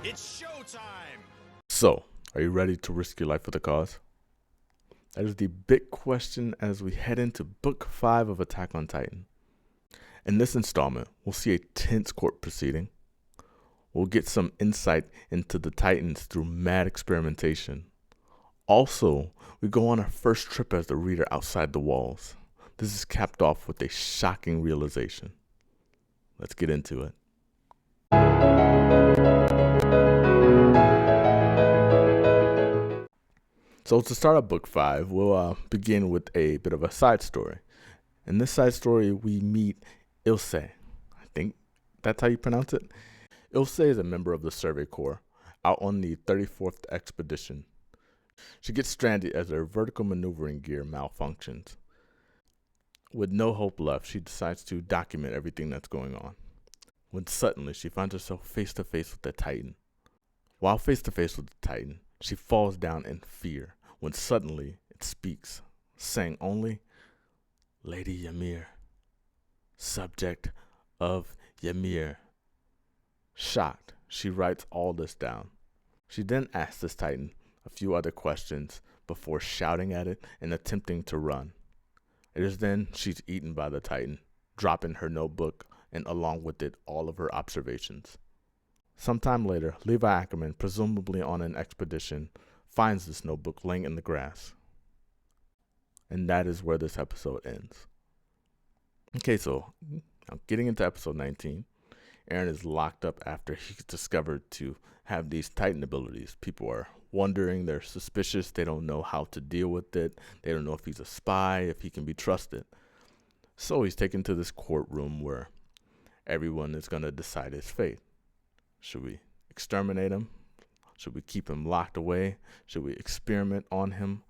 It's showtime! So, are you ready to risk your life for the cause? That is the big question as we head into Book 5 of Attack on Titan. In this installment, we'll see a tense court proceeding. We'll get some insight into the Titans through mad experimentation. Also, we go on our first trip as the reader outside the walls. This is capped off with a shocking realization. Let's get into it. So to start up book 5, we'll begin with a bit of a side story. In this side story, we meet Ilse. I think that's how you pronounce it. Ilse is a member of the Survey Corps, out on the 34th expedition. She gets stranded as her vertical maneuvering gear malfunctions. With no hope left, she decides to document everything that's going on. When suddenly she finds herself face to face with the Titan. While face to face with the Titan, she falls down in fear when suddenly it speaks, saying only, "Lady Ymir, subject of Ymir." Shocked, she writes all this down. She then asks this Titan a few other questions before shouting at it and attempting to run. It is then she's eaten by the Titan, dropping her notebook and along with it all of her observations. Sometime later, Levi Ackerman, presumably on an expedition, finds this notebook laying in the grass. And that is where this episode ends. Okay, so now getting into episode 19, Eren is locked up after he's discovered to have these Titan abilities. People are wondering, they're suspicious, they don't know how to deal with it, they don't know if he's a spy, if he can be trusted. So he's taken to this courtroom where everyone is going to decide his fate. Should we exterminate him? Should we keep him locked away? Should we experiment on him?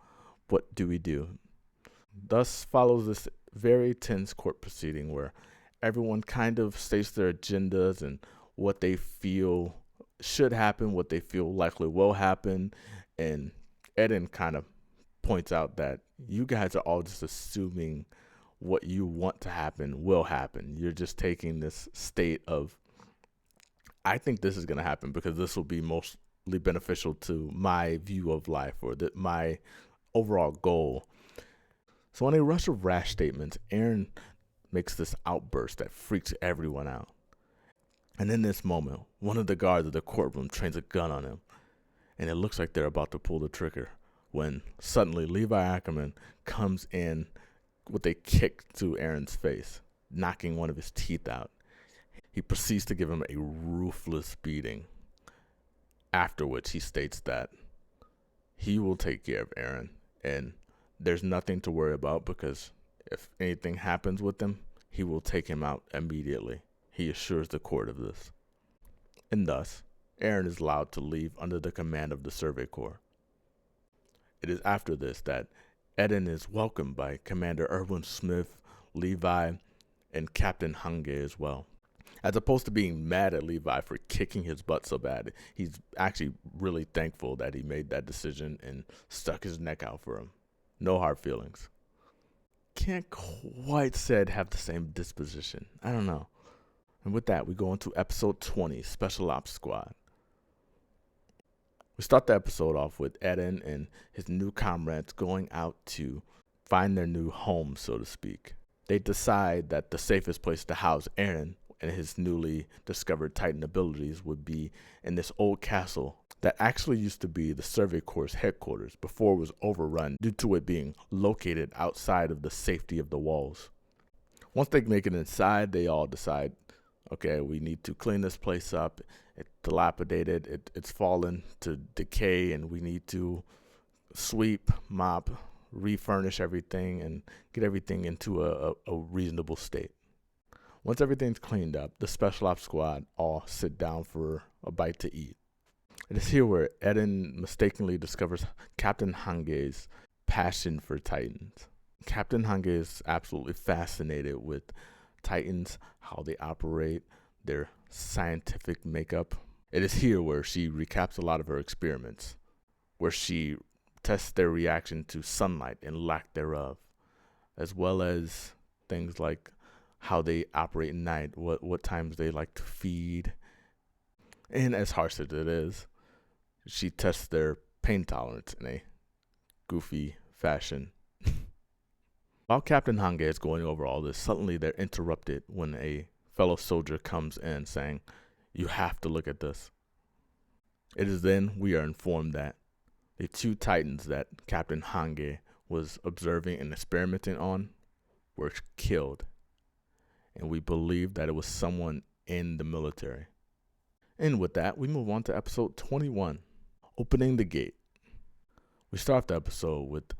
What do we do? Thus follows this very tense court proceeding where everyone kind of states their agendas and what they feel should happen, what they feel likely will happen. And Eren kind of points out that you guys are all just assuming what you want to happen will happen. You're just taking this state of, I think this is going to happen because this will be mostly beneficial to my view of life or my overall goal. So in a rush of rash statements, Eren makes this outburst that freaks everyone out. And in this moment, one of the guards of the courtroom trains a gun on him, and it looks like they're about to pull the trigger when suddenly Levi Ackerman comes in with a kick to Eren's face, knocking one of his teeth out. He proceeds to give him a ruthless beating, after which he states that he will take care of Eren, and there's nothing to worry about because if anything happens with him, he will take him out immediately. He assures the court of this. And thus, Eren is allowed to leave under the command of the Survey Corps. It is after this that Eren is welcomed by Commander Erwin Smith, Levi, and Captain Hange as well. As opposed to being mad at Levi for kicking his butt so bad, he's actually really thankful that he made that decision and stuck his neck out for him. No hard feelings. Can't quite said have the same disposition. I don't know. And with that, we go into episode 20, Special Ops Squad. We start the episode off with Eren and his new comrades going out to find their new home, so to speak. They decide that the safest place to house Eren and his newly discovered Titan abilities would be in this old castle that actually used to be the Survey Corps' headquarters before it was overrun due to it being located outside of the safety of the walls. Once they make it inside, they all decide, okay, we need to clean this place up. It's dilapidated, it's fallen to decay, and we need to sweep, mop, refurnish everything, and get everything into a reasonable state. Once everything's cleaned up, the Special Ops Squad all sit down for a bite to eat. It is here where Eren mistakenly discovers Captain Hange's passion for Titans. Captain Hange is absolutely fascinated with Titans, how they operate, their scientific makeup. It is here where she recaps a lot of her experiments, where she tests their reaction to sunlight and lack thereof, as well as things like how they operate at night, what times they like to feed. And as harsh as it is, she tests their pain tolerance in a goofy fashion. While Captain Hange is going over all this, suddenly they're interrupted when a fellow soldier comes in saying, "You have to look at this." It is then we are informed that the two titans that Captain Hange was observing and experimenting on were killed. And we believe that it was someone in the military. And with that, we move on to episode 21, Opening the Gate. We start the episode with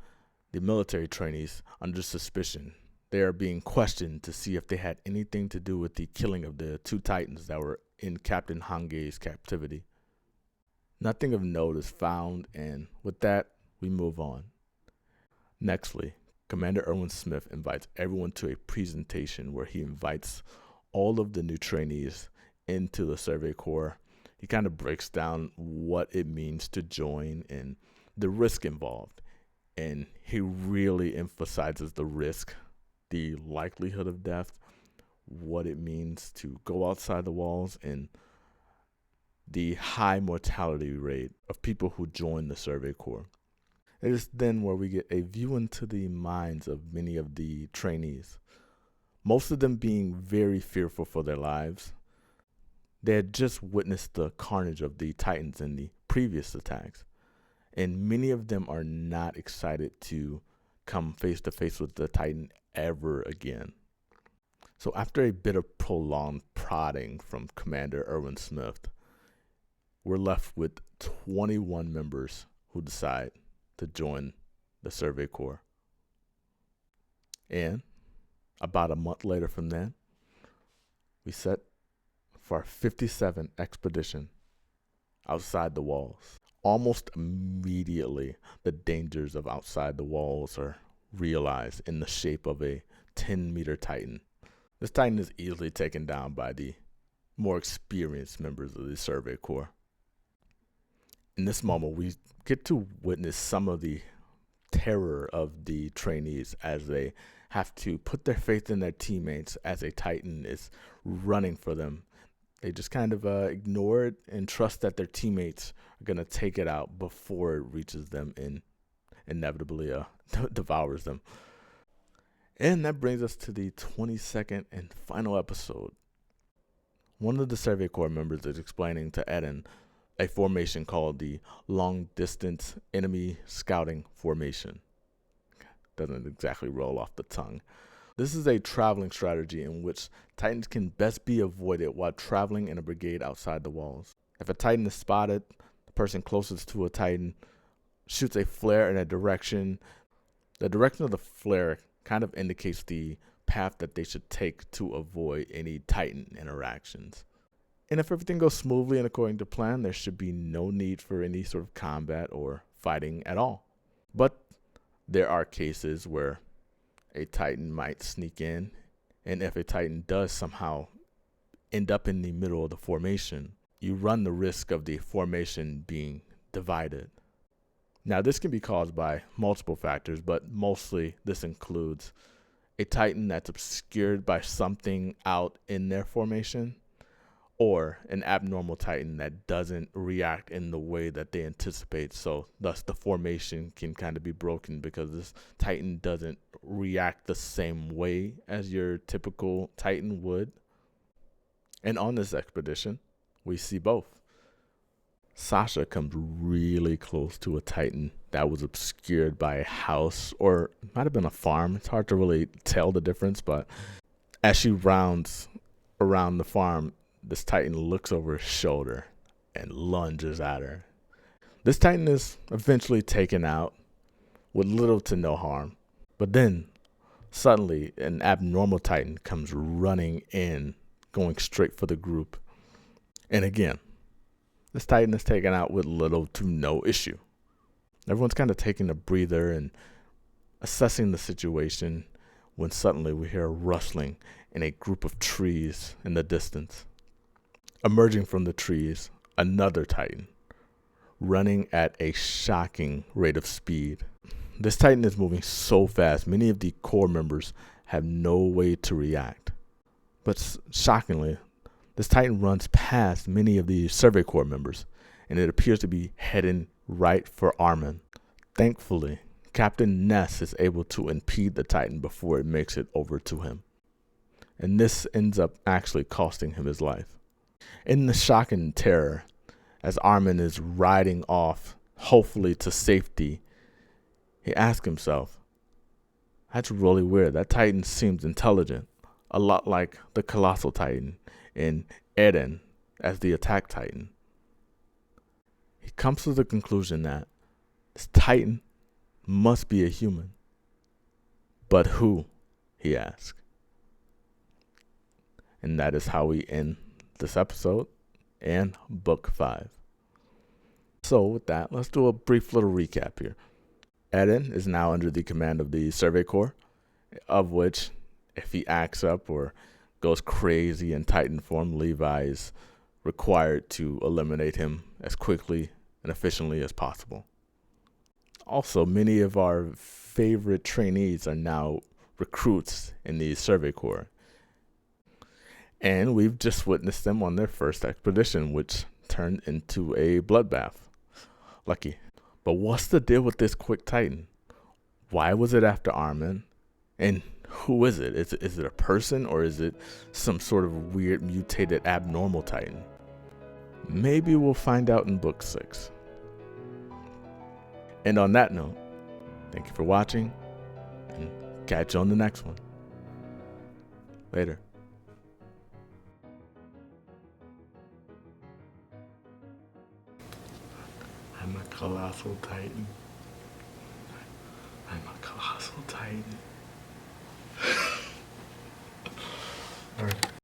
the military trainees under suspicion. They are being questioned to see if they had anything to do with the killing of the two titans that were in Captain Hange's captivity. Nothing of note is found, and with that, we move on. Nextly, Commander Erwin Smith invites everyone to a presentation where he invites all of the new trainees into the Survey Corps. He kind of breaks down what it means to join and the risk involved. And he really emphasizes the risk, the likelihood of death, what it means to go outside the walls, and the high mortality rate of people who join the Survey Corps. It is then where we get a view into the minds of many of the trainees, most of them being very fearful for their lives. They had just witnessed the carnage of the Titans in the previous attacks, and many of them are not excited to come face to face with the Titan ever again. So after a bit of prolonged prodding from Commander Erwin Smith, we're left with 21 members who decide to join the Survey Corps. And about a month later from then, we set for our 57th expedition outside the walls. Almost immediately, the dangers of outside the walls are realized in the shape of a 10-meter Titan. This Titan is easily taken down by the more experienced members of the Survey Corps. In this moment, we get to witness some of the terror of the trainees as they have to put their faith in their teammates as a Titan is running for them. They just kind of ignore it and trust that their teammates are going to take it out before it reaches them and inevitably devours them. And that brings us to the 22nd and final episode. One of the Survey Corps members is explaining to Eden a formation called the Long Distance Enemy Scouting Formation. Doesn't exactly roll off the tongue. This is a traveling strategy in which Titans can best be avoided while traveling in a brigade outside the walls. If a Titan is spotted, the person closest to a Titan shoots a flare in a direction. The direction of the flare kind of indicates the path that they should take to avoid any Titan interactions. And if everything goes smoothly and according to plan, there should be no need for any sort of combat or fighting at all. But there are cases where a Titan might sneak in, and if a Titan does somehow end up in the middle of the formation, you run the risk of the formation being divided. Now, this can be caused by multiple factors, but mostly this includes a Titan that's obscured by something out in their formation, or an abnormal Titan that doesn't react in the way that they anticipate. So thus the formation can kind of be broken because this Titan doesn't react the same way as your typical Titan would. And on this expedition, we see both. Sasha comes really close to a Titan that was obscured by a house, or it might have been a farm. It's hard to really tell the difference, but as she rounds around the farm, this Titan looks over his shoulder and lunges at her. This Titan is eventually taken out with little to no harm. But then, suddenly, an abnormal Titan comes running in, going straight for the group. And again, this Titan is taken out with little to no issue. Everyone's kind of taking a breather and assessing the situation when suddenly we hear a rustling in a group of trees in the distance. Emerging from the trees, another Titan, running at a shocking rate of speed. This Titan is moving so fast, many of the Corps members have no way to react. But shockingly, This Titan runs past many of the Survey Corps members, and it appears to be heading right for Armin. Thankfully, Captain Ness is able to impede the Titan before it makes it over to him. And this ends up actually costing him his life. In the shock and terror, as Armin is riding off, hopefully to safety, he asks himself, that's really weird. That Titan seems intelligent, a lot like the Colossal Titan in Eren as the Attack Titan. He comes to the conclusion that this Titan must be a human. But who? He asks. And that is how we end this episode and Book 5. So with that, let's do a brief little recap here. Eren is now under the command of the Survey Corps, of which, if he acts up or goes crazy in Titan form, Levi is required to eliminate him as quickly and efficiently as possible. Also, many of our favorite trainees are now recruits in the Survey Corps. And we've just witnessed them on their first expedition, which turned into a bloodbath. Lucky. But what's the deal with this quick Titan? Why was it after Armin? And who is it? Is it a person, or is it some sort of weird mutated abnormal Titan? Maybe we'll find out in Book 6. And on that note, thank you for watching, and catch you on the next one. Later. I'm a Colossal Titan. I'm a Colossal Titan.